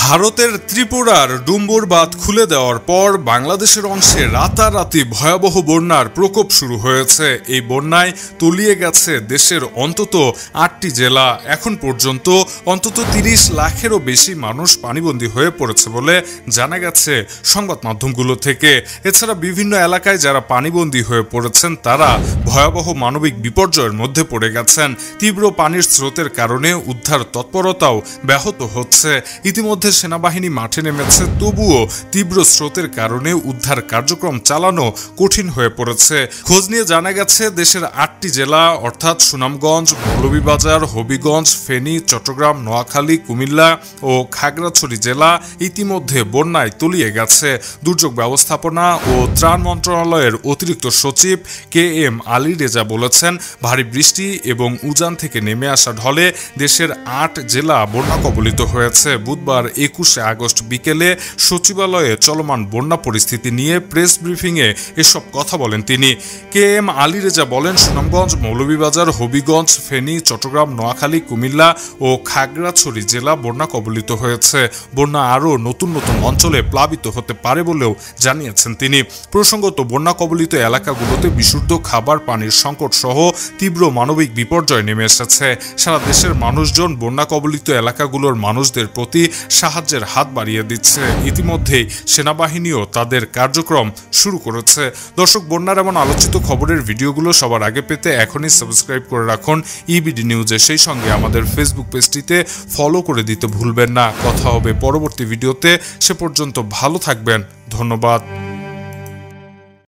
ভারতের ত্রিপুরার ডুম্বুর বাঁধ খুলে দেওয়ার পর বাংলাদেশের অংশে রাতারাতি ভয়াবহ বন্যার প্রকোপ শুরু হয়েছে। এই বন্যায় তলিয়ে গেছে দেশের অন্তত ৮টি জেলা। এখন পর্যন্ত অন্তত ৩০ লাখেরও বেশি মানুষ পানিবন্দী হয়ে পড়েছে বলে জানা গেছে সংবাদ মাধ্যমগুলো থেকে। এছাড়া বিভিন্ন এলাকায় যারা পানিবন্দী হয়ে পড়েছেন তারা ভয়াবহ মানবিক বিপর্যয়ের মধ্যে পড়ে গেছেন। তীব্র পানির স্রোতের কারণে উদ্ধার তৎপরতাও ব্যাহত হচ্ছে। ইতিমধ্যে সেনাবাহিনী মাঠে নেমেছে, তবুও তীব্র স্রোতের কারণে উদ্ধার কার্যক্রম চালানো কঠিন হয়ে পড়েছে। খোঁজ নিয়ে জানা গেছে দেশের ৮টি জেলা অর্থাৎ সুনামগঞ্জ, মৌলভীবাজার, হবিগঞ্জ, ফেনী, চট্টগ্রাম, নোয়াখালী, কুমিল্লা ও খাগড়াছড়ি জেলা ইতিমধ্যে বন্যায় তলিয়ে গেছে। দুর্যোগ ব্যবস্থাপনা ও ত্রাণ মন্ত্রণালয়ের অতিরিক্ত সচিব KM আলী রেজা বলেছেন, ভারী বৃষ্টি এবং উজান থেকে নেমে আসা ঢলে দেশের ৮ জেলা বন্যা কবলিত হয়েছে। বুধবার ২১শে আগস্ট বিকেলে সচিবালয়ে চলমান বন্যা পরিস্থিতি নিয়ে প্রেস ব্রিফিংয়ে এসব কথা বলেন তিনি। KM আলী রেজা বলেন, সুনামগঞ্জ, মৌলভীবাজার, হবিগঞ্জ, ফেনী, চট্টগ্রাম, নোয়াখালী, কুমিল্লা ও খাগড়াছড়ি জেলা বন্যা কবলিত হয়েছে। বন্যা আরও নতুন নতুন অঞ্চলে প্লাবিত হতে পারে বলেও জানিয়েছেন তিনি। প্রসঙ্গত, বন্যা কবলিত এলাকাগুলোতে বিশুদ্ধ খাবার পানির সংকট সহ তীব্র মানবিক বিপর্যয় নেমে এসেছে। সারা দেশের মানুষজন বন্যা কবলিত এলাকাগুলোর মানুষদের প্রতি সাহায্যের হাত বাড়িয়ে দিচ্ছে। ইতিমধ্যেই সেনাবাহিনীও তাদের কার্যক্রম শুরু করেছে। দর্শক, বন্যার এমন আলোচিত খবরের ভিডিওগুলো সবার আগে পেতে এখনই সাবস্ক্রাইব করে রাখুন EBD নিউজে। সেই সঙ্গে আমাদের ফেসবুক পেজটিতে ফলো করে দিতে ভুলবেন না। কথা হবে পরবর্তী ভিডিওতে। সে পর্যন্ত ভালো থাকবেন। ধন্যবাদ।